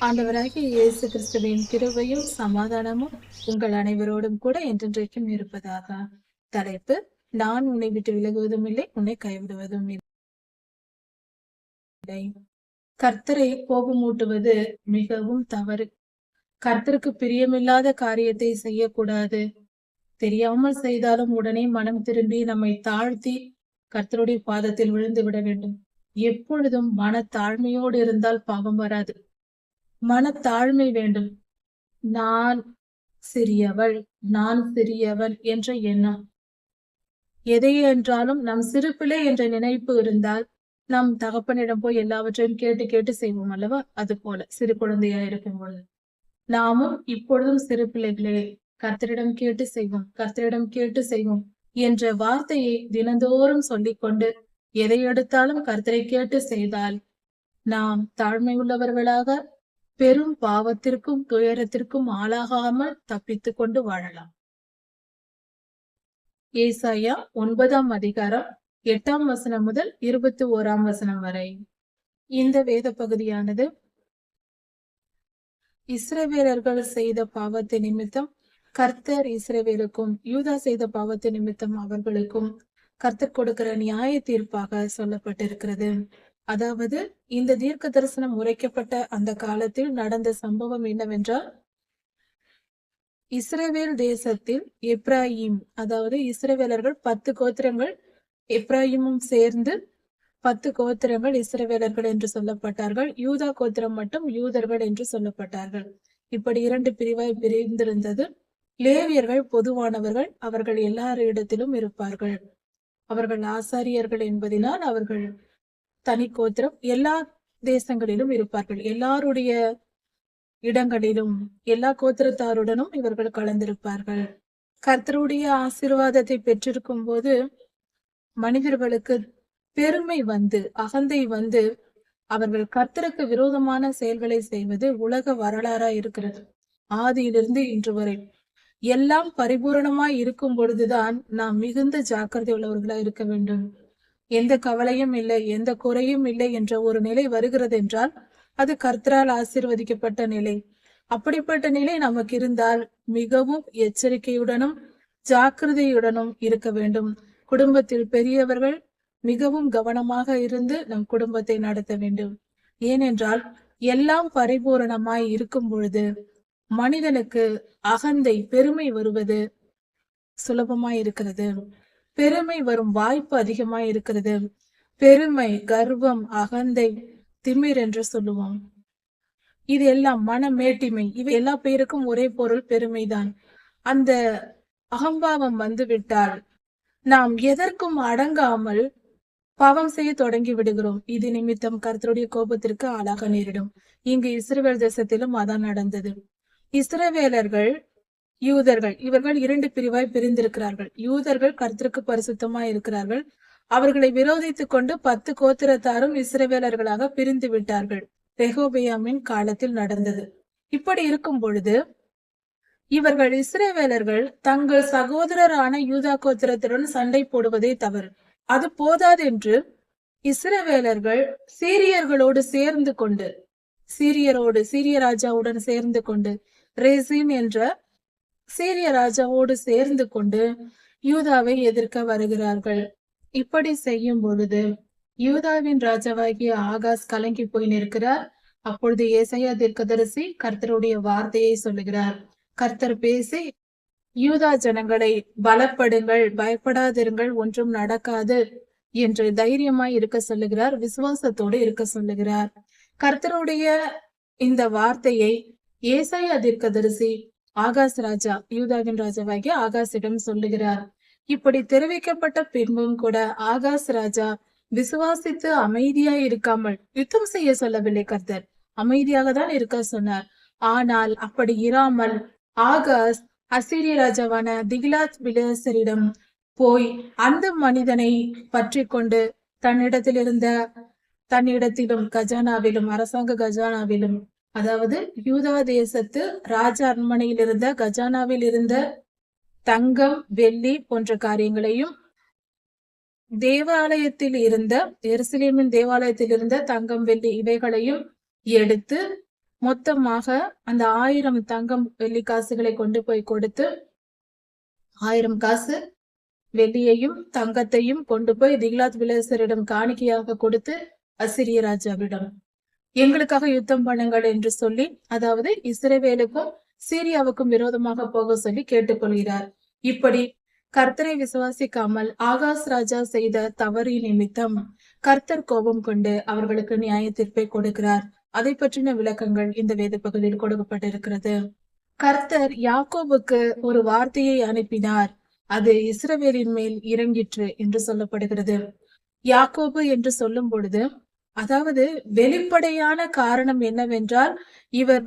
ஆண்டவராகிய இயேசு கிறிஸ்துவின் கிருபையும் சமாதானமும் உங்கள் அனைவரோடும் கூட என்றென்றைக்கும் இருப்பதாக. தலைப்பு: நான் உன்னை விட்டு விலகுவதும் இல்லை, உன்னை கைவிடுவதும் இல்லை. கர்த்தரை கோபமூட்டுவது மிகவும் தவறு. கர்த்தருக்கு பிரியமில்லாத காரியத்தை செய்யக்கூடாது. தெரியாமல் செய்தாலும் உடனே மனம் திரும்பி நம்மை தாழ்த்தி கர்த்தருடைய பாதத்தில் விழுந்து விட வேண்டும். எப்பொழுதும் மன தாழ்மையோடு இருந்தால் பாவம் வராது. மனத்தாழ்மை வேண்டும். நான் சிறியவள், நான் சிறியவன் என்ற எண்ணம் எதை என்றாலும் நம் சிறு பிள்ளை என்ற நினைப்பு இருந்தால் நம் தகப்பனிடம் போய் எல்லாவற்றையும் கேட்டு கேட்டு செய்வோம் அல்லவா? அது போல சிறு குழந்தையா இருக்கும் பொழுது நாமும் இப்பொழுதும் சிறு பிள்ளைகளே, கர்த்தரிடம் கேட்டு செய்வோம், கர்த்தரிடம் கேட்டு செய்வோம் என்ற வார்த்தையை தினந்தோறும் சொல்லிக்கொண்டு எதை எடுத்தாலும் கர்த்தரை கேட்டு செய்தால் நாம் தாழ்மை உள்ளவர்களாக பெரும் பாவத்திற்கும் துயரத்திற்கும் ஆளாகாமல் தப்பித்துக் கொண்டு வாழலாம். ஏசாயா 9ஆம் அதிகாரம் 8ஆம் வசனம் முதல் 21ஆம் வசனம் வரை. இந்த வேத பகுதியானது இஸ்ரவேலர்கள் செய்த பாவத்தை நிமித்தம் கர்த்தர் இஸ்ரவேலுக்கும், யூதா செய்த பாவத்தை நிமித்தம் அவர்களுக்கும் கர்த்தர் கொடுக்கிற நியாய தீர்ப்பாக சொல்லப்பட்டிருக்கிறது. அதாவது இந்த தீர்க்க தரிசனம் உரைக்கப்பட்ட அந்த காலத்தில் நடந்த சம்பவம் என்னவென்றால், இஸ்ரவேல் தேசத்தில் எப்ராயிம், அதாவது இஸ்ரவேலர்கள் 10 கோத்திரங்கள், எப்ராயிமும் சேர்ந்து 10 கோத்திரங்கள் இஸ்ரவேலர்கள் என்று சொல்லப்பட்டார்கள். யூதா கோத்திரம் மட்டும் யூதர்கள் என்று சொல்லப்பட்டார்கள். இப்படி 2 பிரிவாய் பிரிந்திருந்தது. லேவியர்கள் பொதுவானவர்கள், அவர்கள் எல்லாரிடத்திலும் இருப்பார்கள். அவர்கள் ஆசாரியர்கள் என்பதினால் அவர்கள் தனி கோத்திரம், எல்லா தேசங்களிலும் இருப்பார்கள். எல்லாருடைய இடங்களிலும் எல்லா கோத்திரத்தாருடனும் இவர்கள் கலந்திருப்பார்கள். கர்த்தருடைய ஆசீர்வாதத்தை பெற்றிருக்கும் போது மனிதர்களுக்கு பெருமை வந்து, அகந்தை வந்து, அவர்கள் கர்த்தருக்கு விரோதமான செயல்களை செய்வது உலக வரலாறா இருக்கிறது. ஆதியிலிருந்து இன்று வரை எல்லாம் பரிபூரணமாய் இருக்கும் பொழுதுதான் நாம் மிகுந்த ஜாக்கிரதை உள்ளவர்களா இருக்க வேண்டும். எந்த கவலையும் இல்லை, எந்த குறையும் இல்லை என்ற ஒரு நிலை வருகிறது என்றால் அது கர்த்தரால் ஆசீர்வதிக்கப்பட்ட நிலை. அப்படிப்பட்ட நிலை நமக்கு இருந்தால் மிகவும் எச்சரிக்கையுடனும் ஜாக்கிரதையுடனும் இருக்க வேண்டும். குடும்பத்தில் பெரியவர்கள் மிகவும் கவனமாக இருந்து நம் குடும்பத்தை நடத்த வேண்டும். ஏனென்றால் எல்லாம் பரிபூரணமாய் இருக்கும் பொழுது மனிதனுக்கு அகந்தை, பெருமை வருவது சுலபமாய் இருக்கிறது. பெருமை வரும் வாய்ப்பு அதிகமாய் இருக்கிறது. பெருமை, கர்வம், அகந்தை, திமிர் என்று சொல்லுவோம். இது எல்லாம் மனமேட்டிமை, இவை எல்லா பேருக்கும் ஒரே பொருள் பெருமைதான். அந்த அகம்பாவம் வந்துவிட்டால் நாம் எதற்கும் அடங்காமல் பாவம் செய்ய தொடங்கி விடுகிறோம். இது நிமித்தம் கர்த்தருடைய கோபத்திற்கு ஆளாக நேரிடும். இங்கு இஸ்ரவேல் தேசத்திலும் அதான் நடந்தது. இஸ்ரவேலர்கள், யூதர்கள், இவர்கள் 2 பிரிவாய் பிரிந்திருக்கிறார்கள். யூதர்கள் கர்த்தருக்கு பரிசுத்தமாய் இருக்கிறார்கள். அவர்களை விரோதித்துக் கொண்டு 10 கோத்திரத்தாரும் இஸ்ரவேலர்களாக பிரிந்து விட்டார்கள். ரெகோபெயாமின் காலத்தில் நடந்தது. இப்படி இருக்கும் பொழுது இவர்கள் இஸ்ரவேலர்கள் தங்கள் சகோதரரான யூதா கோத்திரத்துடன் சண்டை போடுவதே தவறு. அது போதாதென்று இஸ்ரவேலர்கள் சீரியர்களோடு சேர்ந்து கொண்டு, சீரிய ராஜாவுடன் சேர்ந்து கொண்டு, ரேசின் என்ற சீரிய ராஜாவோடு சேர்ந்து கொண்டு யூதாவை எதிர்க்க வருகிறார்கள். இப்படி செய்யும் பொழுது யூதாவின் ராஜாவாகிய ஆகாஸ் கலங்கி போய் நிற்கிறார். அப்பொழுது ஏசாயா தீர்க்கதரிசி கர்த்தருடைய வார்த்தையை சொல்லுகிறார். கர்த்தர் பேசி, யூதா ஜனங்களை பலப்படுங்கள், பயப்படாதிருங்கள், ஒன்றும் நடக்காது என்று தைரியமாய் இருக்க சொல்லுகிறார். விசுவாசத்தோடு இருக்க சொல்லுகிறார். கர்த்தருடைய இந்த வார்த்தையை ஏசாயா தீர்க்கதரிசி ஆகாஸ் ராஜா, யூதாவின் ராஜாவாகிய ஆகாசிடம் சொல்லுகிறார். இப்படி தெரிவிக்கப்பட்ட பின்பும் கூட ஆகாஸ் ராஜா விசுவாசித்து அமைதியாய் இருக்காமல், யுத்தம் செய்ய சொல்லவில்லை கர்த்தர், அமைதியாக தான் இருக்க சொன்னார். ஆனால் அப்படி இராமல் ஆகாஸ் அசீரிய ராஜாவான திகிலாத் பிலேசரிடம் போய் அந்த மனிதனை பற்றி கொண்டு தன்னிடத்திலும் கஜானாவிலும், அரசாங்க கஜானாவிலும், அதாவது யூதா தேசத்து ராஜ அரண்மனையில் இருந்த கஜானாவில் இருந்த தங்கம், வெள்ளி போன்ற காரியங்களையும், தேவாலயத்தில் இருந்த, எருசலேமின் தேவாலயத்தில் இருந்த தங்கம், வெள்ளி இவைகளையும் எடுத்து மொத்தமாக அந்த 1000 தங்கம் வெள்ளி காசுகளை கொண்டு போய் கொடுத்து 1000 காசு வெள்ளியையும் தங்கத்தையும் கொண்டு போய் திகிலாத் பிலேசரிடம் காணிக்கையாக கொடுத்து அசிரிய ராஜாவிடம் எங்களுக்காக யுத்தம் பண்ணுங்கள் என்று சொல்லி, அதாவது இஸ்ரவேலுக்கும் சீரியாவுக்கும் விரோதமாக போக சொல்லி கேட்டுக்கொள்கிறார். இப்படி கர்த்தரை விசுவாசிக்காமல் ஆகாஸ் ராஜா செய்த தவறின் நிமித்தம் கர்த்தர் கோபம் கொண்டு அவர்களுக்கு நியாய தீர்ப்பை கொடுக்கிறார். அதை பற்றின விளக்கங்கள் இந்த வேத பகுதியில் கொடுக்கப்பட்டிருக்கிறது. கர்த்தர் யாக்கோபுக்கு ஒரு வார்த்தையை அனுப்பினார், அது இஸ்ரவேலின் மேல் இறங்கிற்று என்று சொல்லப்படுகிறது. யாக்கோபு என்று சொல்லும் பொழுது, அதாவது வெளிப்படையான காரணம் என்னவென்றால், இவர்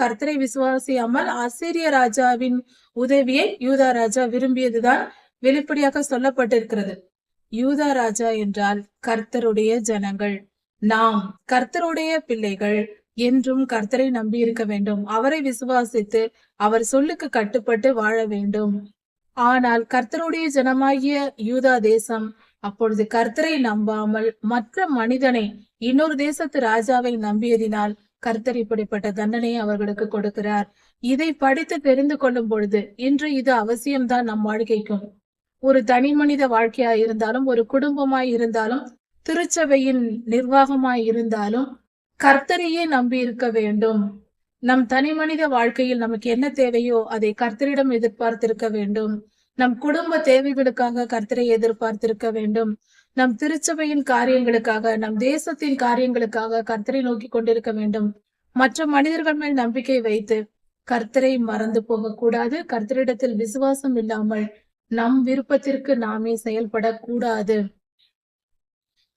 கர்த்தரை விசுவாசியாமல் அசீரிய ராஜாவின் உதவியை யூதா ராஜா விரும்பியதுதான் வெளிப்படையாக சொல்லப்பட்டிருக்கிறது. யூதா ராஜா என்றால் கர்த்தருடைய ஜனங்கள். நாம் கர்த்தருடைய பிள்ளைகள் என்றும் கர்த்தரை நம்பி இருக்க வேண்டும். அவரை விசுவாசித்து அவர் சொல்லுக்கு கட்டுப்பட்டு வாழ வேண்டும். ஆனால் கர்த்தருடைய ஜனமாகிய யூதா தேசம் அப்பொழுது கர்த்தரை நம்பாமல் மற்ற மனிதனை, இன்னொரு தேசத்து ராஜாவை நம்பியதினால் கர்த்தர் இப்படிப்பட்ட தண்டனையை அவர்களுக்கு கொடுக்கிறார். இதை படித்து தெரிந்து கொள்ளும் பொழுது இன்று இது அவசியம்தான் நம் வாழ்க்கைக்கும். ஒரு தனி மனித வாழ்க்கையாய் இருந்தாலும், ஒரு குடும்பமாய் இருந்தாலும், திருச்சபையின் நிர்வாகமாய் இருந்தாலும் கர்த்தரையே நம்பி இருக்க வேண்டும். நம் தனி மனித வாழ்க்கையில் நமக்கு என்ன தேவையோ அதை கர்த்தரிடம் எதிர்பார்த்திருக்க வேண்டும். நம் குடும்ப தேவைகளுக்காக கர்த்தரை எதிர்பார்த்திருக்க வேண்டும். நம் திருச்சபையின் காரியங்களுக்காக, நம் தேசத்தின் காரியங்களுக்காக கர்த்தரை நோக்கி கொண்டிருக்க வேண்டும். மற்ற மனிதர்கள் மேல் நம்பிக்கை வைத்து கர்த்தரை மறந்து போக கூடாது. கர்த்தரிடத்தில் விசுவாசம் இல்லாமல் நம் விருப்பத்திற்கு நாமே செயல்படக்கூடாது.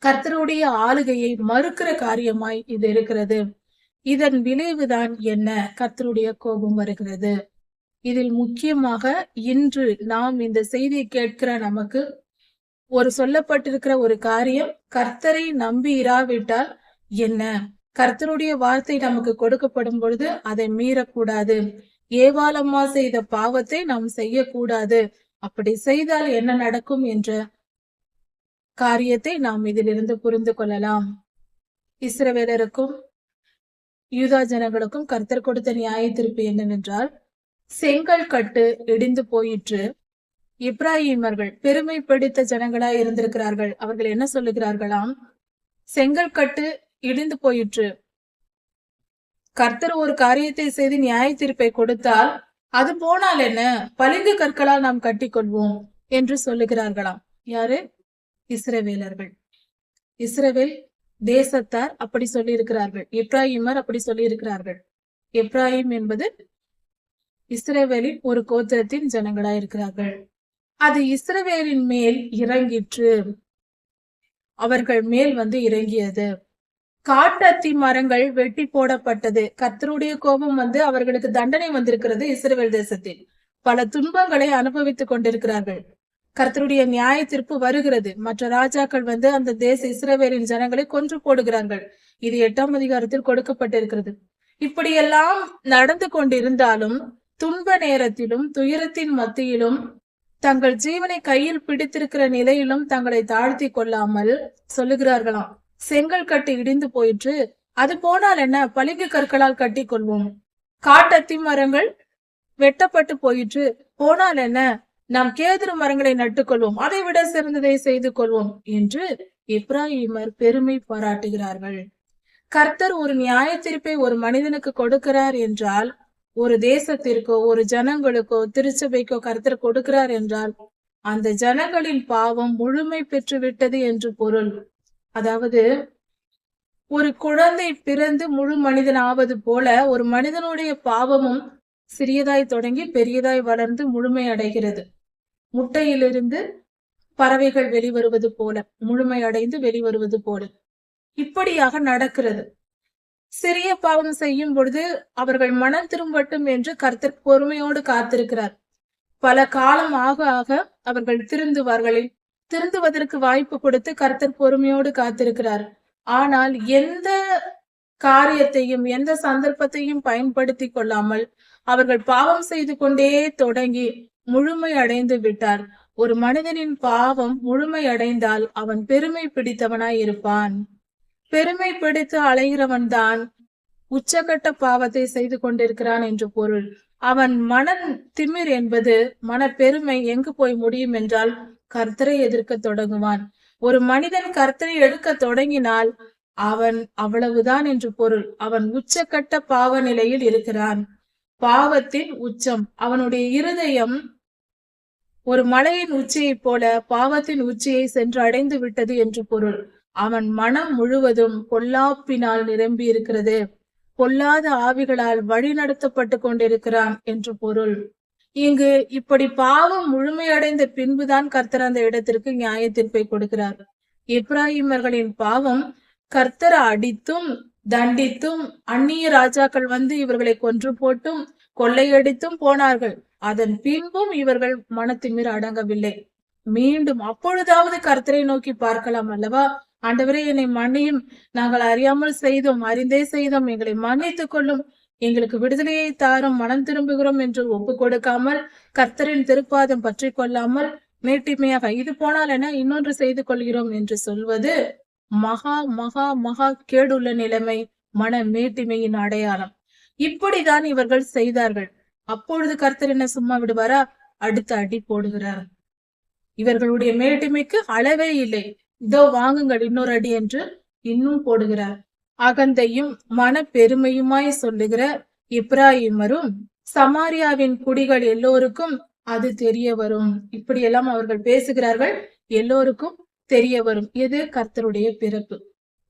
கர்த்தருடைய ஆளுகையை மறுக்கிற காரியமாய் இது இருக்கிறது. இதன் விளைவுதான் என்ன? கர்த்தருடைய கோபம் வருகிறது. இதில் முக்கியமாக இன்று நாம் இந்த செய்தியை கேட்கிற நமக்கு ஒரு சொல்லப்பட்டிருக்கிற ஒரு காரியம், கர்த்தரை நம்பி இராவிட்டால் என்ன? கர்த்தருடைய வார்த்தை நமக்கு கொடுக்கப்படும் பொழுது அதை மீறக்கூடாது. ஏவாளம்மா செய்த பாவத்தை நாம் செய்யக்கூடாது. அப்படி செய்தால் என்ன நடக்கும் என்ற காரியத்தை நாம் இதிலிருந்து புரிந்து கொள்ளலாம். இஸ்ரவேலருக்கும் யூதா ஜனங்களுக்கும் கர்த்தர் கொடுத்த நியாய தீர்ப்பு என்னவென்றால், செங்கல் கட்டு இடிந்து போயிற்று. இப்ராஹிமர்கள் பெருமை பிடித்த ஜனங்களாய் இருந்திருக்கிறார்கள். அவர்கள் என்ன சொல்லுகிறார்களாம்? செங்கல் கட்டு இடிந்து போயிற்று. கர்த்தர் ஒரு காரியத்தை செய்து நியாய தீர்ப்பை கொடுத்தால் அது போனால் என்ன, பளிங்கு கற்களால் நாம் கட்டிக்கொள்வோம் என்று சொல்லுகிறார்களாம். யாரு? இஸ்ரவேலர்கள். இஸ்ரவேல் தேசத்தார் அப்படி சொல்லி இருக்கிறார்கள். இப்ராஹிமர் அப்படி சொல்லி இருக்கிறார்கள். இப்ராஹிம் என்பது இஸ்ரவேலின் ஒரு கோத்திரத்தின் ஜனங்களாய் இருக்கிறார்கள். அது இஸ்ரவேலின் மேல் இறங்கிற்று. அவர்கள் மேல் இறங்கியது. காட்டத்தி மரங்கள் வெட்டி போடப்பட்டது. கர்த்தருடைய கோபம் அவர்களுக்கு தண்டனை வந்திருக்கிறது. இஸ்ரவேல் தேசத்தில் பல துன்பங்களை அனுபவித்துக் கொண்டிருக்கிறார்கள். கர்த்தருடைய நியாய தீர்ப்பு வருகிறது. மற்ற ராஜாக்கள் அந்த தேச இஸ்ரவேலின் ஜனங்களை கொன்று போடுகிறார்கள். இது 8ஆம் அதிகாரத்தில் கொடுக்கப்பட்டிருக்கிறது. இப்படியெல்லாம் நடந்து கொண்டிருந்தாலும், துன்ப நேரத்திலும் துயரத்தின் மத்தியிலும் தங்கள் ஜீவனை கையில் பிடித்திருக்கிற நிலையிலும் தங்களை தாழ்த்தி கொள்ளாமல் சொல்லுகிறார்களாம், செங்கல் கட்டு இடிந்து போயிற்று, அது போனால் என்ன, பளிங்கு கற்களால் கட்டி கொள்வோம். காட்டத்தி மரங்கள் வெட்டப்பட்டு போயிற்று, போனால் என்ன, நாம் கேதுரு மரங்களை நட்டுக்கொள்வோம், அதை விட சிறந்ததை செய்து கொள்வோம் என்று இப்ராஹிமர் பெருமை பாராட்டுகிறார்கள். கர்த்தர் ஒரு நியாய தீர்ப்பை ஒரு மனிதனுக்கு கொடுக்கிறார் என்றால், ஒரு தேசத்திற்கோ ஒரு ஜனங்களுக்கோ திருச்சபைக்கோ கர்த்தர் கொடுக்கிறார் என்றால் அந்த ஜனங்களின் பாவம் முழுமை பெற்று விட்டது என்று பொருள். அதாவது ஒரு குழந்தை பிறந்து முழு மனிதன் ஆவது போல ஒரு மனிதனுடைய பாவமும் சிறியதாய் தொடங்கி பெரியதாய் வளர்ந்து முழுமை அடைகிறது. முட்டையிலிருந்து பறவைகள் வெளிவருவது போல, முழுமை அடைந்து வெளிவருவது போல இப்படியாக நடக்கிறது. சிறிய பாவம் செய்யும் பொழுது அவர்கள் மனம் திரும்பட்டும் என்று கர்த்தர் பொறுமையோடு காத்திருக்கிறார். பல காலம் ஆக ஆக அவர்கள் திருந்துவதற்கு வாய்ப்பு கொடுத்து கர்த்தர் பொறுமையோடு காத்திருக்கிறார். ஆனால் எந்த காரியத்தையும் எந்த சந்தர்ப்பத்தையும் பயன்படுத்தி கொள்ளாமல் அவர்கள் பாவம் செய்து கொண்டே தொடங்கி முழுமை அடைந்து விட்டார். ஒரு மனிதனின் பாவம் முழுமை அடைந்தால் அவன் பெருமை பிடித்தவனாய் இருப்பான். பெருமை பிடித்து அலைகிறவன் தான் உச்சகட்ட பாவத்தை செய்து கொண்டிருக்கிறான் என்று பொருள். அவன் மன திமிர் என்பது மன பெருமை எங்கு போய் முடியும் என்றால் கர்த்தரை எதிர்க்க தொடங்குவான். ஒரு மனிதன் கர்த்தரை எடுக்க தொடங்கினால் அவன் அவ்வளவுதான் என்று பொருள். அவன் உச்சகட்ட பாவ நிலையில் இருக்கிறான். பாவத்தின் உச்சம். அவனுடைய இருதயம் ஒரு மலையின் உச்சியைப் போல பாவத்தின் உச்சியை சென்று அடைந்து விட்டது என்று பொருள். அவன் மனம் முழுவதும் பொல்லாப்பினால் நிரம்பி இருக்கிறது. பொல்லாத ஆவிகளால் வழி நடத்தப்பட்டு கொண்டிருக்கிறான் என்று பொருள். இங்கு இப்படி பாவம் முழுமையடைந்த பின்புதான் கர்த்தர் அந்த இடத்திற்கு நியாய தீர்ப்பை கொடுக்கிறார். எப்பிராயீமர்களின் பாவம் கர்த்தரை அடித்தும் தண்டித்தும் அந்நிய ராஜாக்கள் வந்து இவர்களை கொன்று போட்டும் கொள்ளையடித்தும் போனார்கள். அதன் பின்பும் இவர்கள் மனத்திமிர் அடங்கவில்லை. மீண்டும் அப்பொழுதாவது கர்த்தரை நோக்கி பார்க்கலாம் அல்லவா? ஆண்டவரே, என்னை மன்னியும், நாங்கள் அறியாமல் செய்தோம், அறிந்தே செய்தோம், எங்களை மன்னித்துக் கொள்ளும், எங்களுக்கு விடுதலையை தாரும், மனம் திரும்புகிறோம் என்று ஒப்பு கொடுக்காமல் கர்த்தரின் திருப்பாதம் பற்றி கொள்ளாமல் மேட்டிமையாக இது போனால் என இன்னொன்று செய்து கொள்கிறோம் என்று சொல்வது மகா மகா மகா கேடுள்ள நிலைமை, மன மேட்டிமையின் அடையாளம். இப்படிதான் இவர்கள் செய்தார்கள். அப்பொழுது கர்த்தர் என்ன சும்மா விடுவாரா? அடுத்த அடி போடுகிறார். இவர்களுடைய மேட்டிமைக்கு அளவே இல்லை. இதோ வாங்குங்கள் இன்னொரு அடி என்று இன்னும் போடுகிறார். அகந்தையும் மன பெருமையுமாய் சொல்லுகிற எப்பிராயீமரும் சமாரியாவின் குடிகள் எல்லோருக்கும் அது தெரிய வரும். இப்படியெல்லாம் அவர்கள் பேசுகிறார்கள். எல்லோருக்கும் தெரிய வரும். எது? கர்த்தருடைய பிறப்பு.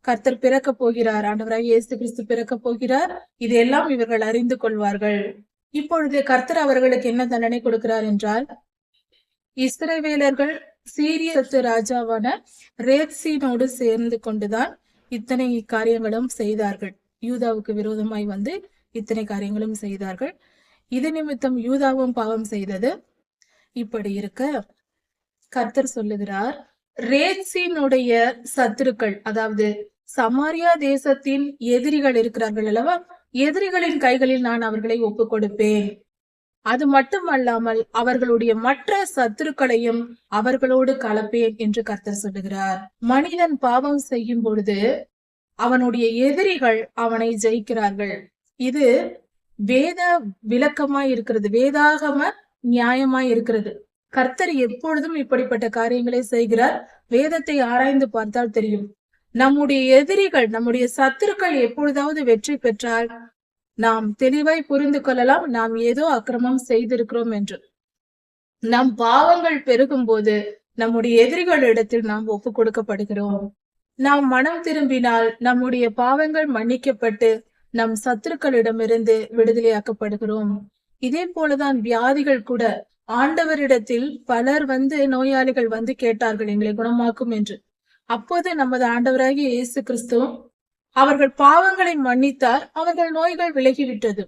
கர்த்தர் பிறக்க போகிறார். ஆண்டவராகிய இயேசு கிறிஸ்து பிறக்க போகிறார். இதெல்லாம் இவர்கள் அறிந்து கொள்வார்கள். இப்பொழுது கர்த்தர் அவர்களுக்கு என்ன தண்டனை கொடுக்கிறார் என்றால், இஸ்ரவேலர்கள் சீரிய ராஜாவான ரேத்சீனோடு சேர்ந்து கொண்டுதான் இத்தனை காரியங்களும் செய்தார்கள். யூதாவுக்கு விரோதமாய் வந்து இத்தனை காரியங்களும் செய்தார்கள். இது நிமித்தம் யூதாவும் பாவம் செய்தது. இப்படி இருக்க கர்த்தர் சொல்லுகிறார், ரேத்சீனுடைய சத்துருக்கள், அதாவது சமாரியா தேசத்தின் எதிரிகள் இருக்கிறார்கள் அல்லவா, எதிரிகளின் கைகளில் நான் அவர்களை ஒப்பு கொடுப்பேன். அது மட்டுமல்லாமல் அவர்களுடைய மற்ற சத்துருக்களையும் அவர்களோடு கலப்பேன் என்று கர்த்தர் சொல்லுகிறார். மனிதன் பாவம் செய்யும் பொழுது அவனுடைய எதிரிகள் அவனை ஜெயிக்கிறார்கள். இது வேத விளக்கமாய் இருக்கிறது, வேதாகம நியாயமாய் இருக்கிறது. கர்த்தர் எப்பொழுதும் இப்படிப்பட்ட காரியங்களை செய்கிறார். வேதத்தை ஆராய்ந்து பார்த்தால் தெரியும். நம்முடைய எதிரிகள், நம்முடைய சத்துருக்கள் எப்பொழுதாவது வெற்றி பெற்றால் நாம் தெளிவாய் புரிந்து கொள்ளலாம், நாம் ஏதோ அக்கிரமம் செய்திருக்கிறோம் என்று. நம் பாவங்கள் பெருகும் போது நம்முடைய எதிரிகளிடத்தில் நாம் ஒப்பு கொடுக்கப்படுகிறோம். நாம் மனம் திரும்பினால் நம்முடைய பாவங்கள் மன்னிக்கப்பட்டு நம் சத்துருக்களிடமிருந்து விடுதலையாக்கப்படுகிறோம். இதே போலதான் வியாதிகள் கூட. ஆண்டவரிடத்தில் பலர் வந்து, நோயாளிகள் வந்து கேட்டார்கள், எங்களை குணமாக்கும் என்று. அப்போது நமது ஆண்டவராகிய இயேசு கிறிஸ்து அவர்கள் பாவங்களை மன்னித்தார். அவர்கள் நோய்கள் விலகிவிட்டது.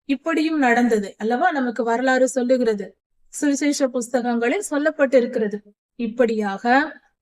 இப்படியும் நடந்தது அல்லவா? நமக்கு வரலாறு சொல்லுகிறது, சுவிசேஷ புஸ்தகங்களில் சொல்லப்பட்டிருக்கிறது. இப்படியாக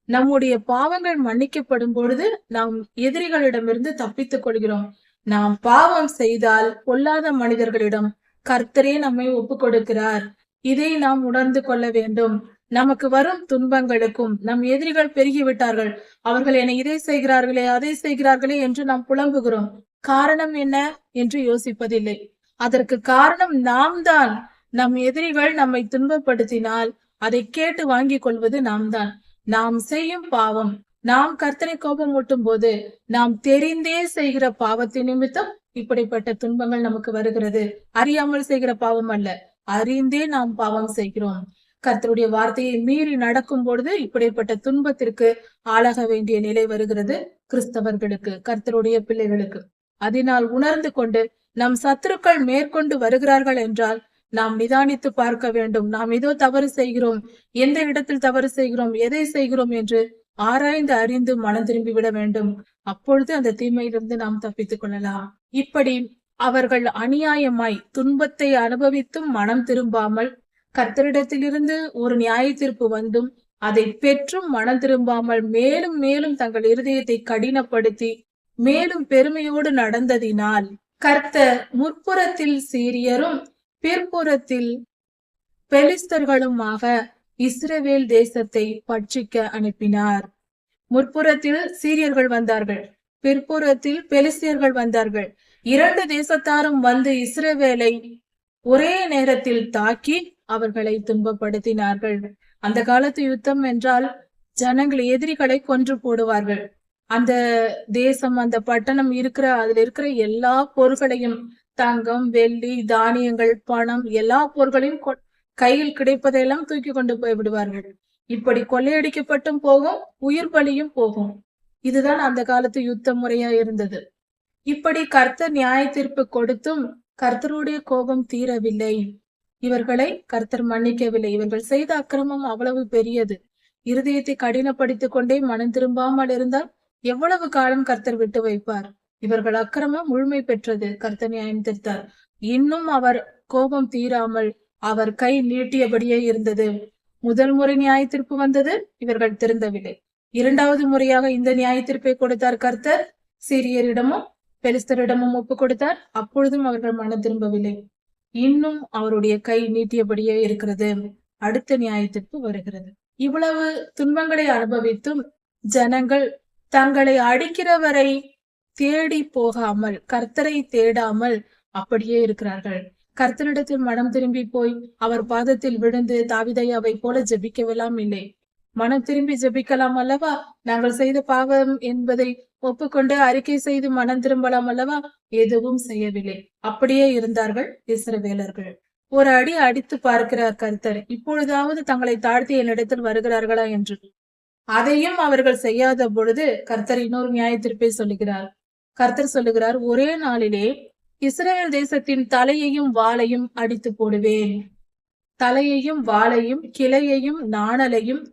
நம்முடைய பாவங்கள் மன்னிக்கப்படும் பொழுது நாம் எதிரிகளிடமிருந்து தப்பித்துக் கொள்கிறோம். நாம் பாவம் செய்தால் பொல்லாத மனிதர்களிடம் கர்த்தரே நம்மை ஒப்பு கொடுக்கிறார். இதை நாம் உணர்ந்து கொள்ள வேண்டும். நமக்கு வரும் துன்பங்களுக்கும் நம் எதிரிகள் பெருகிவிட்டார்கள், அவர்கள் என்னை இதை செய்கிறார்களே அதை செய்கிறார்களே என்று நாம் புலம்புகிறோம். காரணம் என்ன என்று யோசிப்பதில்லை. அதற்கு காரணம் நாம் தான். நம் எதிரிகள் நம்மை துன்பப்படுத்தினால் அதை கேட்டு வாங்கிக் கொள்வது நாம் தான். நாம் செய்யும் பாவம், நாம் கர்த்தரை கோபமூட்டும் போது நாம் தெரிந்தே செய்கிற பாவத்தின் நிமித்தம் இப்படிப்பட்ட துன்பங்கள் நமக்கு வருகிறது. அறியாமல் செய்கிற பாவம் அல்ல, அறிந்தே நாம் பாவம் செய்கிறோம். கர்த்தருடைய வார்த்தையை மீறி நடக்கும் பொழுது இப்படிப்பட்ட துன்பத்திற்கு ஆளாக வேண்டிய நிலை வருகிறது கிறிஸ்தவர்களுக்கு, கர்த்தருடைய பிள்ளைகளுக்கு. அதனால் உணர்ந்து கொண்டு நம் சத்துருக்கள் மேற்கொண்டு வருகிறார்கள் என்றால் நாம் நிதானித்து பார்க்க வேண்டும். நாம் ஏதோ தவறு செய்கிறோம், எந்த இடத்தில் தவறு செய்கிறோம், எதை செய்கிறோம் என்று ஆராய்ந்து அறிந்து மனம் திரும்பி விட வேண்டும். அப்பொழுது அந்த தீமையிலிருந்து நாம் தப்பித்துக் கொள்ளலாம். இப்படி அவர்கள் அநியாயமாய் துன்பத்தை அனுபவித்தும் மனம் திரும்பாமல், கர்த்தரிடத்திலிருந்து ஒரு நியாய தீர்ப்பு வந்தும் அதை பெற்றும் மனம் திரும்பாமல் மேலும் மேலும் தங்கள் இருதயத்தை கடினப்படுத்தி மேலும் பெருமையோடு நடந்ததினால் கர்த்தர் முற்புறத்தில் சீரியரும் பிற்புறத்தில் பெலிஸ்தர்களுமாக இஸ்ரவேல் தேசத்தை பட்சிக்க அனுப்பினார். முற்புறத்தில் சீரியர்கள் வந்தார்கள், பிற்புறத்தில் பெலிஸ்தியர்கள் வந்தார்கள். 2 தேசத்தாரும் வந்து இஸ்ரவேலை ஒரே நேரத்தில் தாக்கி அவர்களை துன்பப்படுத்தினார்கள். அந்த காலத்து யுத்தம் என்றால் ஜனங்கள் எதிரிகளை கொன்று போடுவார்கள். அந்த தேசம், அந்த பட்டணம் அதுல இருக்கிற எல்லா பொருள்களையும், தங்கம், வெள்ளி, தானியங்கள், பணம், எல்லா பொருள்களையும் கையில் கிடைப்பதையெல்லாம் தூக்கி கொண்டு போய் விடுவார்கள். இப்படி கொள்ளையடிக்கப்பட்டும் போகும், உயிர் பலியும் போகும். இதுதான் அந்த காலத்து யுத்த முறையா இருந்தது. இப்படி கர்த்தர் நியாய தீர்ப்பு கொடுத்தும் கர்த்தருடைய கோபம் தீரவில்லை. இவர்களை கர்த்தர் மன்னிக்கவில்லை. இவர்கள் செய்த அக்கிரமம் அவ்வளவு பெரியது. இருதயத்தை கடினப்படுத்திக் கொண்டே மனம் திரும்பாமல் இருந்தால் எவ்வளவு காலம் கர்த்தர் விட்டு வைப்பார்? இவர்கள் அக்கிரமம் முழுமை பெற்றது. கர்த்தர் நியாயம் தீர்த்தார். இன்னும் அவர் கோபம் தீராமல் அவர் கை நீட்டியபடியே இருந்தது. முதல் முறை நியாய தீர்ப்பு வந்தது, இவர்கள் திருந்தவில்லை. 2வது முறையாக இந்த நியாய தீர்ப்பை கொடுத்தார் கர்த்தர். சீரியரிடமும் பெலிஸ்தரிடமும் ஒப்பு கொடுத்தார். அப்பொழுதும் அவர்கள் மனம் திரும்பவில்லை. இன்னும் அவருடைய கை நீட்டியபடியே இருக்கிறது. அடுத்த நியாய தீர்ப்பு வருகிறது. இவ்வளவு துன்பங்களை அனுபவித்தும் ஜனங்கள் தங்களை அடிக்கிறவரை தேடி போகாமல், கர்த்தரை தேடாமல் அப்படியே இருக்கிறார்கள். கர்த்தரிடத்தில் மனம் திரும்பி போய் அவர் பாதத்தில் விழுந்து தாவீதையாவை போல ஜெபிக்கவெல்லாம் இல்லை. மனம் திரும்பி ஜெபிக்கலாம் அல்லவா? நாங்கள் செய்த பாவம் என்பதை ஒப்புக்கொண்டு அறிக்கை செய்து மனம் திரும்பலாம் அல்லவா? எதுவும் செய்யவில்லை. அப்படியே இருந்தார்கள் இஸ்ரவேலர்கள். ஒரு அடி அடித்து பார்க்கிறார் கர்த்தர். இப்பொழுதாவது தங்களை தாழ்த்தி என்னிடத்தில் வருகிறார்களா என்று. அதையும் அவர்கள் செய்யாத பொழுது கர்த்தர் இன்னொரு நியாய தீர்ப்பை சொல்லுகிறார். கர்த்தர் சொல்லுகிறார், ஒரே நாளிலே இஸ்ரவேல் தேசத்தின் தலையையும் வாளையும் அடித்து போடுவேன். தலையையும் வாளையும் கிளையையும் நாணலையும்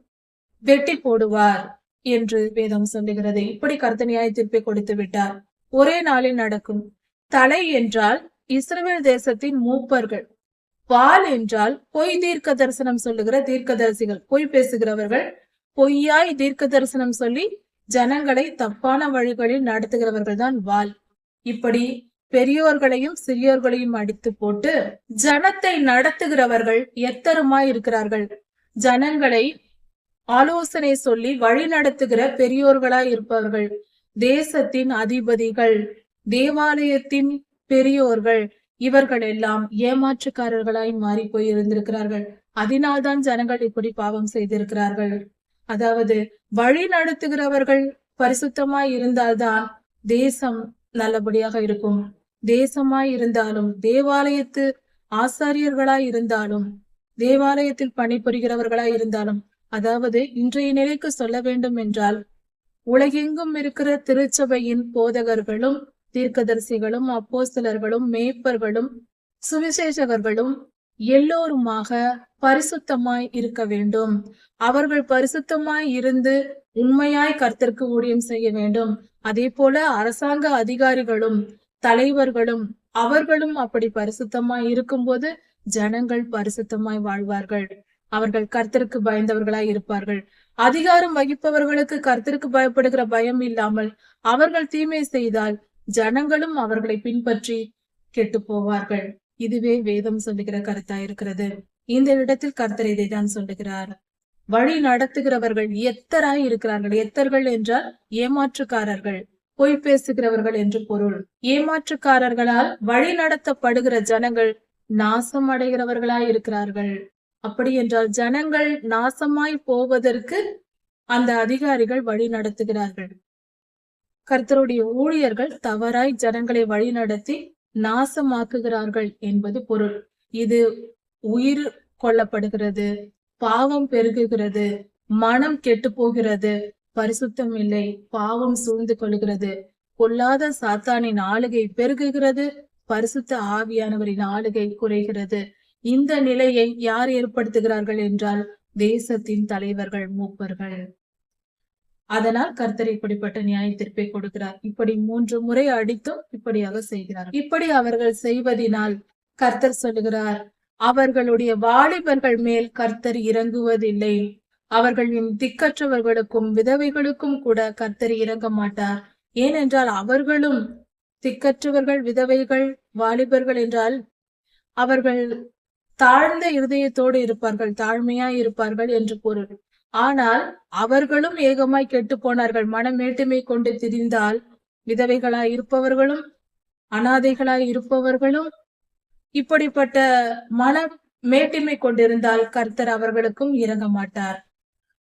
வெட்டி போடுவார் என்று வேதம் சொல்லுகிறது. இப்படி கர்த்தர் நியாய தீர்ப்பை கொடுத்து விட்டார். ஒரே நாளில் நடக்கும். தலை என்றால் இஸ்ரவேல் தேசத்தின் மூப்பர்கள். வாள் என்றால் பொய் தீர்க்க தரிசனம் சொல்லுகிற தீர்க்கதரிசிகள், பொய் பேசுகிறவர்கள், பொய்யாய் தீர்க்க தரிசனம் சொல்லி ஜனங்களை தப்பான வழிகளில் நடத்துகிறவர்கள் தான் வாள். இப்படி பெரியோர்களையும் சிறியோர்களையும் அடித்து போட்டு ஜனத்தை நடத்துகிறவர்கள் எத்தருமாய் இருக்கிறார்கள். ஜனங்களை ஆலோசனை சொல்லி வழி நடத்துகிற பெரியோர்களாய் இருப்பவர்கள், தேசத்தின் அதிபதிகள், தேவாலயத்தின் பெரியோர்கள், இவர்கள் எல்லாம் ஏமாற்றுக்காரர்களாய் மாறி போய் இருந்திருக்கிறார்கள். அதனால்தான் ஜனங்கள் இப்படி பாவம் செய்திருக்கிறார்கள். அதாவது வழி நடத்துகிறவர்கள் பரிசுத்தமாய் இருந்தால்தான் தேசம் நல்லபடியாக இருக்கும். தேசமாய் இருந்தாலும், தேவாலயத்து ஆசாரியர்களாய் இருந்தாலும், தேவாலயத்தில் பணிபுரிகிறவர்களாய் இருந்தாலும், அதாவது இன்றைய நிலைக்கு சொல்ல வேண்டும் என்றால் உலகெங்கும் இருக்கிற திருச்சபையின் போதகர்களும் தீர்க்கதரிசிகளும் அப்போஸ்தலர்களும் மேய்ப்பர்களும் சுவிசேஷகர்களும் எல்லோருமாக பரிசுத்தமாய் இருக்க வேண்டும். அவர்கள் பரிசுத்தமாய் இருந்து உண்மையாய் கர்த்தருக்கு ஊழியம் செய்ய வேண்டும். அதே போல அரசாங்க அதிகாரிகளும் தலைவர்களும் அவர்களும் அப்படி பரிசுத்தமாய் இருக்கும்போது ஜனங்கள் பரிசுத்தமாய் வாழ்வார்கள். அவர்கள் கர்த்தருக்கு பயந்தவர்களாய் இருப்பார்கள். அதிகாரம் வகிப்பவர்களுக்கு கர்த்தருக்கு பயப்படுகிற பயம் இல்லாமல் அவர்கள் தீமை செய்தால் ஜனங்களும் அவர்களை பின்பற்றி கெட்டு போவார்கள். இதுவே வேதம் சொல்லுகிற கருத்தா இருக்கிறது. இந்த இடத்தில் கர்த்தர் இதைதான் சொல்லுகிறார். வழி நடத்துகிறவர்கள் எத்தராய் இருக்கிறார்கள். எத்தர்கள் என்றால் ஏமாற்றுக்காரர்கள், பொய் பேசுகிறவர்கள் என்று பொருள். ஏமாற்றுக்காரர்களால் வழி நடத்தப்படுகிற ஜனங்கள் நாசம் அடைகிறவர்களாய் இருக்கிறார்கள். அப்படி என்றால் ஜனங்கள் நாசமாய் போவதற்கு அந்த அதிகாரிகள் வழி நடத்துகிறார்கள். கர்த்தருடைய ஊழியர்கள் தவறாய் ஜனங்களை வழி நடத்தி நாசமாக்குகிறார்கள் என்பது பொருள். இது உயிர் கொல்லப்படுகிறது, பாவம் பெருகுகிறது, மனம் கெட்டு போகிறது, பரிசுத்தம் இல்லை, பாவம் சூழ்ந்து கொள்கிறது, கொல்லாத சாத்தானின் ஆளுகை பெருகுகிறது, பரிசுத்த ஆவியானவரின் ஆளுகை குறைகிறது. இந்த நிலையை யார் ஏற்படுத்துகிறார்கள் என்றால் தேசத்தின் தலைவர்கள், மூப்பர்கள். அதனால் கர்த்தர் இப்படிப்பட்ட நியாய தீர்ப்பை கொடுக்கிறார். இப்படி 3 முறை அடித்தும் இப்படியாக செய்கிறார். இப்படி அவர்கள் செய்வதினால் கர்த்தர் சொல்லுகிறார், அவர்களுடைய வாலிபர்கள் மேல் கர்த்தர் இறங்குவதில்லை. அவர்களின் திக்கற்றவர்களுக்கும் விதவைகளுக்கும் கூட கர்த்தர் இறங்க மாட்டார். ஏனென்றால் அவர்களும் திக்கற்றவர்கள், விதவைகள், வாலிபர்கள் என்றால் அவர்கள் தாழ்ந்த இருதயத்தோடு இருப்பார்கள், தாழ்மையாய் இருப்பார்கள் என்று பொருள். ஆனால் அவர்களும் ஏகமாய் கெட்டு போனார்கள். மனமேட்டுமை கொண்டு திரிந்தால் விதவைகளாய் இருப்பவர்களும் அனாதைகளாய் இருப்பவர்களும் இப்படிப்பட்ட மன மேட்டிமை கொண்டிருந்தால் கர்த்தர் அவர்களுக்கும் இறங்க மாட்டார்.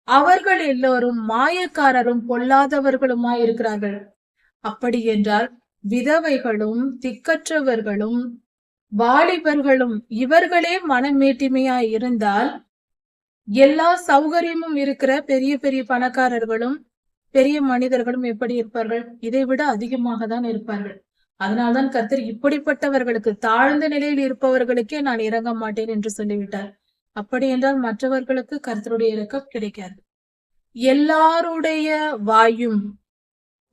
அவர்கள் எல்லோரும் மாயக்காரரும் பொல்லாதவர்களுமாய் இருக்கிறார்கள். அப்படி என்றால் விதவைகளும் திக்கற்றவர்களும் வாலிபர்களும் இவர்களே மனமேட்டிமையாய் இருந்தால் எல்லா சௌகரியமும் இருக்கிற பெரிய பெரிய பணக்காரர்களும் பெரிய மனிதர்களும் எப்படி இருப்பார்கள்? இதை விட அதிகமாக தான் இருப்பார்கள். அதனால்தான் கர்த்தர் இப்படிப்பட்டவர்களுக்கு, தாழ்ந்த நிலையில் இருப்பவர்களுக்கே நான் இறங்க மாட்டேன் என்று சொல்லிவிட்டார். அப்படி என்றால் மற்றவர்களுக்கு கர்த்தருடைய இரக்கம் கிடைக்காது. எல்லாருடைய வாயும்,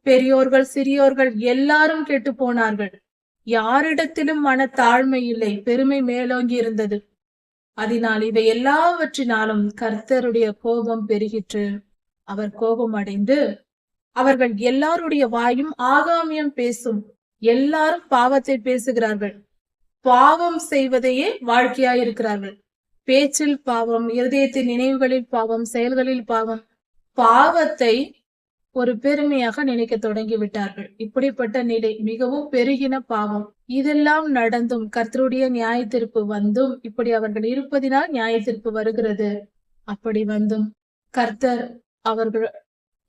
பெரியோர்கள் சிறியோர்கள் எல்லாரும் கெட்டு போனார்கள். யாரிடத்திலும் மன தாழ்மை இல்லை, பெருமை மேலோங்கி இருந்தது. அதனால் இவை எல்லாவற்றினாலும் கர்த்தருடைய கோபம் பெருகிற்று. அவர் கோபம் அடைந்து அவர்கள் எல்லாருடைய வாயும் ஆகாமியம் பேசும். எல்லாரும் பாவத்தை பேசுகிறார்கள், பாவம் செய்வதையே வாழ்க்கையாயிருக்கிறார்கள். பேச்சில் பாவம், இருதயத்தின் நினைவுகளில் பாவம், செயல்களில் பாவம், பாவத்தை ஒரு பெருமையாக நினைக்க தொடங்கி விட்டார்கள். இப்படிப்பட்ட நிலை மிகவும் பெருகின பாவம். இதெல்லாம் நடந்தும் கர்த்தருடைய நியாய தீர்ப்பு வந்தும், இப்படி அவர்கள் இருப்பதினால் நியாய தீர்ப்பு வருகிறது. அப்படி வந்தும் கர்த்தர் அவர்கள்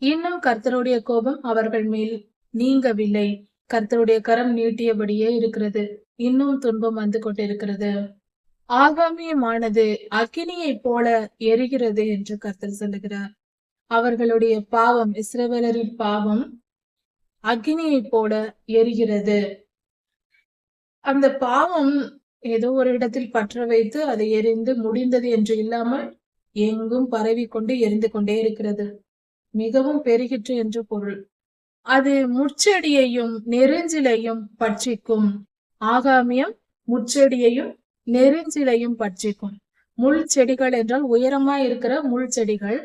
இன்னும் கர்த்தருடைய கோபம் அவர்கள் மேல் நீங்கவில்லை. கர்த்தருடைய கரம் நீட்டியபடியே இருக்கிறது. இன்னும் துன்பம் வந்து கொண்டிருக்கிறது. ஆகாமியமானது அக்கினியை போல எரிகிறது என்று கர்த்தர் சொல்லுகிறார். அவர்களுடைய பாவம், இஸ்ரவேலரின் பாவம் அக்கினியை போல எரிகிறது. அந்த பாவம் ஏதோ ஒரு இடத்தில் பற்ற வைத்து அதை எரிந்து முடிந்தது என்று இல்லாமல் எங்கும் பரவி கொண்டு எரிந்து கொண்டே இருக்கிறது. மிகவும் பெருகிற்று என்று பொருள். அது முட்செடியையும் நெருஞ்சிலையும் பட்சிக்கும். ஆகாமியம் முட்செடியையும் நெருஞ்சிலையும் பட்சிக்கும். முள் செடிகள் என்றால் உயரமாய் இருக்கிற முள் செடிகள்.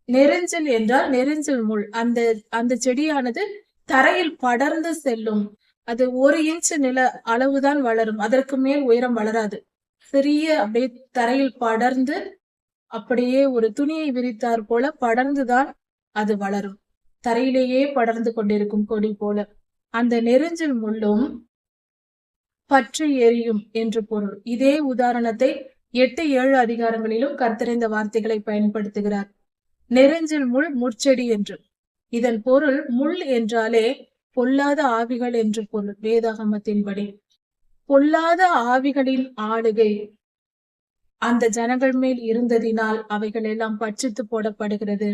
நெருஞ்சில் என்றால் நெருஞ்சில் முள். அந்த செடியானது தரையில் படர்ந்து செல்லும். அது 1 இன்ச் நில அளவுதான் வளரும், அதற்கு மேல் உயரம் வளராது. சிறிய அப்படியே தரையில் படர்ந்து, அப்படியே ஒரு துணியை விரித்தார் போல படர்ந்துதான் அது வளரும். தரையிலேயே படர்ந்து கொண்டிருக்கும் கொடி போல. அந்த நெருஞ்சில் முள்ளும் பற்றி எரியும் என்று பொருள். இதே உதாரணத்தை 8, 7 அதிகாரங்களிலும் கர்த்தர் இந்த வார்த்தைகளை பயன்படுத்துகிறார். நெருஞ்சில் முள் முட்செடி என்று. இதன் பொருள் முள் என்றாலே பொல்லாத ஆவிகள் என்று பொருள். வேதாகமத்தின்படி பொல்லாத ஆவிகளின் ஆளுகை அந்த ஜனங்கள் மேல் இருந்ததினால் அவைகள் எல்லாம் பட்சித்து போடப்படுகிறது.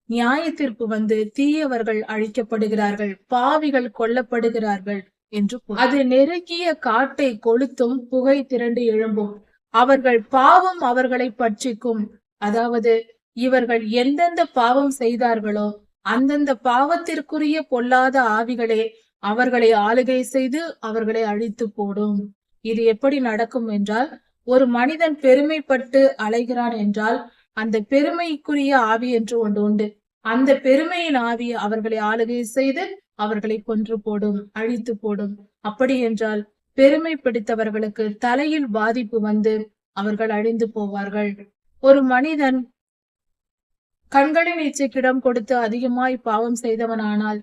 நியாய தீர்ப்பு வந்து தீயவர்கள் அழிக்கப்படுகிறார்கள், பாவிகள் கொல்லப்படுகிறார்கள் என்று பொருள். அது நெருங்கிய காட்டை கொளுத்தும், புகை திரண்டு எழும்பும். அவர்கள் பாவம் அவர்களை பட்சிக்கும். அதாவது இவர்கள் எந்தெந்த பாவம் செய்தார்களோ அந்தந்த பாவத்திற்குரிய பொல்லாத ஆவிகளே அவர்களை ஆளுகை செய்து அவர்களை அழித்து போடும். இது எப்படி நடக்கும் என்றால், ஒரு மனிதன் பெருமைப்பட்டு அலைகிறான் என்றால் அந்த பெருமைக்குரிய ஆவி என்று ஒன்று உண்டு. அந்த பெருமையின் ஆவி அவர்களை ஆளுகை செய்து அவர்களை கொன்று போடும், அழித்து போடும். அப்படி என்றால் பெருமை பிடித்தவர்களுக்கு தலையில் பாதிப்பு வந்து அவர்கள் அழிந்து போவார்கள். ஒரு மனிதன் கண்களின் இச்சைக்கிடம் கொடுத்து அதிகமாய் பாவம் செய்தவனானால்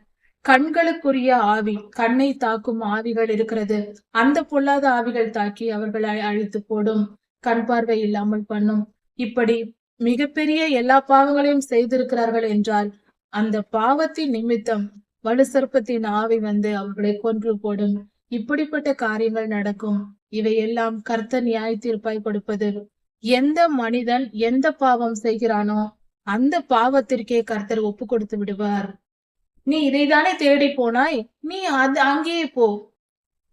கண்களுக்குரிய ஆவி, கண்ணை தாக்கும் ஆவிகள் இருக்கிறது. அந்த பொல்லாத ஆவிகள் தாக்கி அவர்களை அழித்து போடும், கண் பார்வை இல்லாமல் பண்ணும். இப்படி மிகப்பெரிய எல்லா பாவங்களையும் செய்திருக்கிறார்கள் என்றால் அந்த பாவத்தின் நிமித்தம் வலு சர்ப்பத்தின் ஆவி வந்து அவர்களை கொன்று போடும். இப்படிப்பட்ட காரியங்கள் நடக்கும். இவையெல்லாம் கர்த்தர் நியாய தீர்ப்பாய் கொடுப்பது. எந்த மனிதன் எந்த பாவம் செய்கிறானோ அந்த பாவத்திற்கே கர்த்தர் ஒப்பு கொடுத்து விடுவார். நீ இதைதானே தேடி போனாய், நீ அங்கேயே போ.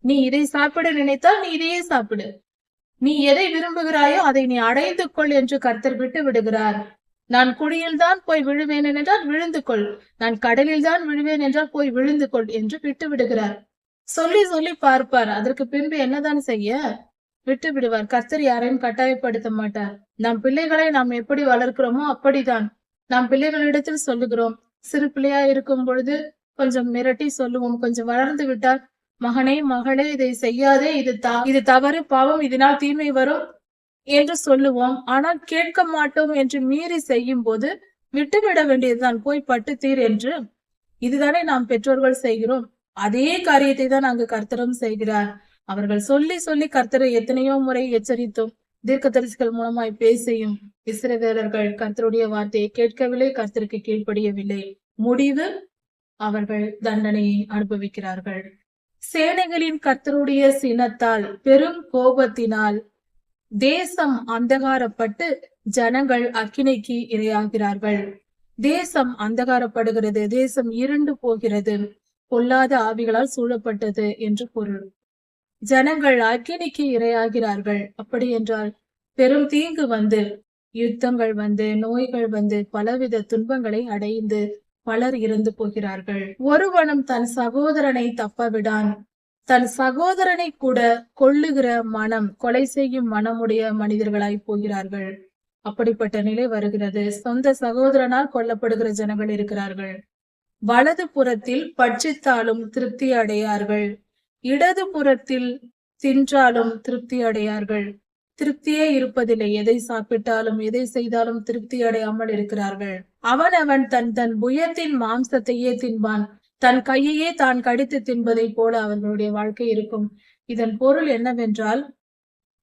நீ இதை சாப்பிட நினைத்தால் நீ இதையே சாப்பிடு. நீ எதை விரும்புகிறாயோ அதை நீ அடைந்து கொள் என்று கர்த்தர் விட்டு விடுகிறார். நான் குழியில் தான் போய் விழுவேன் என்றால் விழுந்து கொள், நான் கடலில் தான் விழுவேன் என்றால் போய் விழுந்து கொள் என்று விட்டு விடுகிறார். சொல்லி சொல்லி பார்ப்பார். அதற்கு பின்பு என்னதான் செய்ய? விட்டு விடுவார். கர்த்தர் யாரையும் கட்டாயப்படுத்த மாட்டார். நம் பிள்ளைகளை நாம் எப்படி வளர்க்கிறோமோ அப்படிதான். நாம் பிள்ளைகளிடத்தில் சொல்லுகிறோம். சிறு பிள்ளையா இருக்கும் பொழுது கொஞ்சம் மிரட்டி சொல்லுவோம். கொஞ்சம் வளர்ந்து விட்டால், மகனே மகளே இதை செய்யாதே, இது தவறு, பாவம், இதனால் தீமை வரும் என்று சொல்லுவோம். ஆனால் கேட்க மாட்டோம் என்று மீறி செய்யும் போது விட்டுவிட வேண்டியதுதான். போய் பட்டு தீர் என்று இதுதானே நாம் பெற்றோர்கள் செய்கிறோம். அதே காரியத்தை தான் அங்கு கர்த்தரும் செய்கிறார். அவர்கள் சொல்லி சொல்லி கர்த்தரை எத்தனையோ முறை எச்சரித்தும் தீர்க்கதரிசிகள் மூலமாய் பேசியும் இஸ்ரவேலர்கள் கர்த்தருடைய வார்த்தையை கேட்கவில்லை, கர்த்தருக்கு கீழ்ப்படியவில்லை. முடிவு, அவர்கள் தண்டனையை அனுபவிக்கிறார்கள். சேனைகளின் கர்த்தருடைய சினத்தால், பெரும் கோபத்தினால் தேசம் அந்தகாரப்பட்டு ஜனங்கள் அக்கினிக்கு இரையாகிறார்கள். தேசம் அந்தகாரப்படுகிறது, தேசம் இருண்டு போகிறது, பொல்லாத ஆவிகளால் சூழப்பட்டது என்று பொருள். ஜனங்கள் அக்கினிக்கு இரையாகிறார்கள். அப்படி என்றால் பெரும் தீங்கு வந்து, யுத்தங்கள் வந்து, நோய்கள் வந்து, பலவித துன்பங்களை அடைந்து பலர் இறந்து போகிறார்கள். ஒருவனும் தன் சகோதரனை தப்பவிடான். தன் சகோதரனை கூட கொல்லுகிற மனம், கொலை செய்யும் மனமுடைய மனிதர்களாய் போகிறார்கள். அப்படிப்பட்ட நிலை வருகிறது. சொந்த சகோதரனால் கொல்லப்படுகிற ஜனங்கள் இருக்கிறார்கள். வலது புறத்தில் பட்சித்தாலும் திருப்தி அடையார்கள், இடது புறத்தில் தின்றாலும் திருப்தி அடையார்கள். திருப்தியே இருப்பதில்லை. எதை சாப்பிட்டாலும் எதை செய்தாலும் திருப்தி அடையாமல் இருக்கிறார்கள். அவன் தன் தன் புயத்தின் மாம்சத்தையே தின்பான், தன் கையையே தான் கடித்து தின்பதை போல அவர்களுடைய வாழ்க்கை இருக்கும். இதன் பொருள் என்னவென்றால்,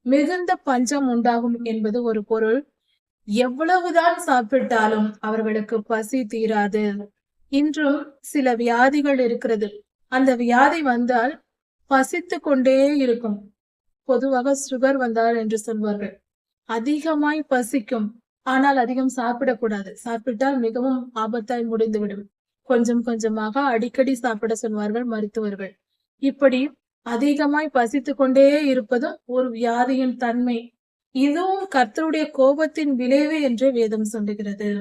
மிகுந்த பஞ்சம் உண்டாகும் என்பது ஒரு பொருள். எவ்வளவுதான் சாப்பிட்டாலும் அவர்களுக்கு பசி தீராது. இன்றும் சில வியாதிகள் இருக்கிறது. அந்த வியாதி வந்தால் பசித்து கொண்டே இருக்கும். பொதுவாக சுகர் வந்தால் என்று சொல்வார்கள். அதிகமாய் பசிக்கும், ஆனால் அதிகம் சாப்பிடக்கூடாது. சாப்பிட்டால் மிகவும் ஆபத்தாய் முடிந்துவிடும். கொஞ்சம் கொஞ்சமாக அடிக்கடி சாப்பிட சொல்வார்கள் மருத்துவர்கள். இப்படி அதிகமாய் பசித்து கொண்டே இருப்பதும் ஒரு வியாதியின் தன்மை. இதுவும் கர்த்தருடைய கோபத்தின் விளைவு என்று வேதம் சொல்லுகிறது.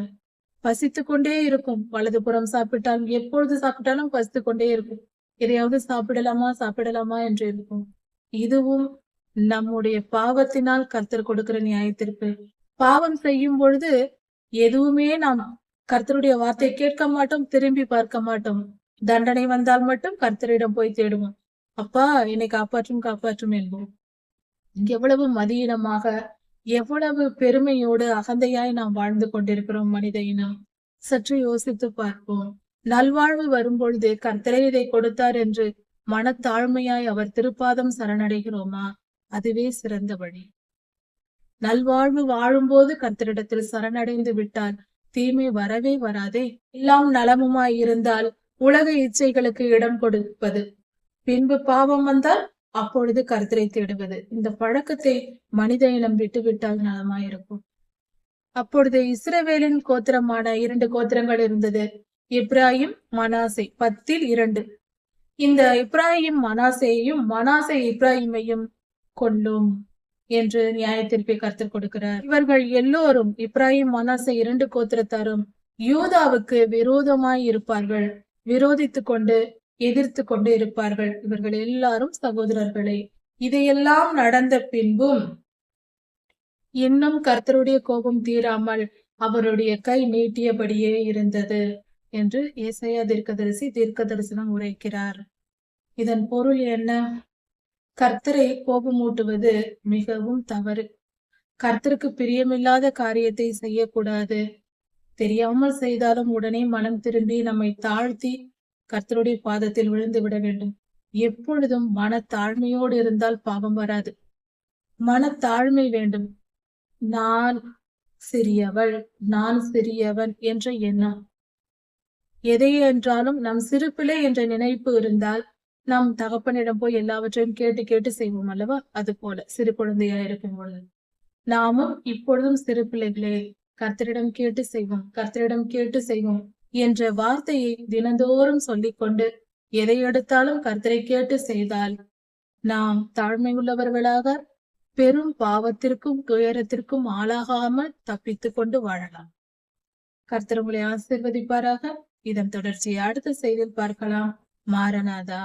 பசித்து கொண்டே இருக்கும். வலதுபுறம் சாப்பிட்டாலும், எப்பொழுது சாப்பிட்டாலும் பசித்து கொண்டே இருக்கும். எதையாவது சாப்பிடலாமா சாப்பிடலாமா என்று இருக்கும். இதுவும் நம்முடைய பாவத்தினால் கர்த்தர் கொடுக்கிற நியாயத்திற்கு. பாவம் செய்யும் பொழுது எதுவுமே நாம் கர்த்தருடைய வார்த்தை கேட்க மாட்டோம், திரும்பி பார்க்க மாட்டோம். தண்டனை வந்தால் மட்டும் கர்த்தரிடம் போய் தேடுவோம். அப்பா என்னை காப்பாற்றும் காப்பாற்றும் என்போம். எவ்வளவு மதியினமாக, எவ்வளவு பெருமையோடு அகந்தையாய் நாம் வாழ்ந்து கொண்டிருக்கிறோம் மனித இனம். சற்று யோசித்து பார்ப்போம். நல்வாழ்வு வரும்பொழுது கர்த்தரே இதை கொடுத்தார் என்று மனத்தாழ்மையாய் அவர் திருப்பாதம் சரணடைகிறோமா? அதுவே சிறந்த வழி. நல்வாழ்வு வாழும்போது கர்த்தரிடத்தில் சரணடைந்து விட்டால் தீமை வரவே வராதே. எல்லாம் நலமுமாய் இருந்தால் உலக இச்சைகளுக்கு இடம் கொடுப்பது, பின்பு பாவம் வந்தால் அப்பொழுது கர்த்தரை தேடுவது, இந்த பழக்கத்தை மனித இனம் விட்டுவிட்டால் நலமாயிருக்கும். அப்பொழுது இஸ்ரவேலின் கோத்திரமான 2 கோத்திரங்கள் இருந்தது, எப்ராயிம், மனாசே. 10-2. இந்த எப்ராயிம் மனாசேயையும், மனாசே எப்ராயிமையும் கொல்லும் என்று நியாயத்தீர்ப்பை கர்த்தர் கொடுக்கிறார். இவர்கள் எல்லோரும், எப்ராயிம், மனாசே 2 கோத்திரத்தாரும் யூதாவுக்கு விரோதமாய் இருப்பார்கள். விரோதித்துக் கொண்டு, எதிர்த்து கொண்டு இருப்பார்கள். இவர்கள் எல்லாரும் சகோதரர்களே. இதையெல்லாம் நடந்த பின்பும் இன்னும் கர்த்தருடைய கோபம் தீராமல் அவருடைய கை நீட்டியபடியே இருந்தது என்று ஏசாயா தீர்க்கதரிசி தீர்க்க தரிசனம் உரைக்கிறார். இதன் பொருள் என்ன? கர்த்தரை கோபமூட்டுவது மிகவும் தவறு. கர்த்தருக்கு பிரியமில்லாத காரியத்தை செய்யக்கூடாது. தெரியாமல் செய்தாலும் உடனே மனம் திரும்பி நம்மை தாழ்த்தி கர்த்தருடைய பாதத்தில் விழுந்து விட வேண்டும். எப்பொழுதும் மனத்தாழ்மையோடு இருந்தால் பாவம் வராது. மனத்தாழ்மை வேண்டும். நான் சிறியவள், நான் சிறியவன் என்ற எண்ணம். எதை என்றாலும் நம் சிறு பிள்ளை என்ற நினைப்பு இருந்தால் நம் தகப்பனிடம் போய் எல்லாவற்றையும் கேட்டு கேட்டு செய்வோம் அல்லவா? அது போல சிறு குழந்தையா இருக்கும் பொழுது நாமும் இப்பொழுதும் சிறு பிள்ளைகளே, கர்த்தரிடம் கேட்டு செய்வோம், கர்த்தரிடம் கேட்டு செய்வோம் என்ற வார்த்தையை தினந்தோறும் சொல்லிக்கொண்டு எதை எடுத்தாலும் கர்த்தரை கேட்டு செய்தால் நாம் தாழ்மை உள்ளவர்களாக பெரும் பாவத்திற்கும் துயரத்திற்கும் ஆளாகாமல் தப்பித்து கொண்டு வாழலாம். கர்த்தர் உங்களை ஆசீர்வதிப்பாராக. இதன் தொடர்ச்சியை அடுத்த செய்தியில் பார்க்கலாம். மாரநாதா.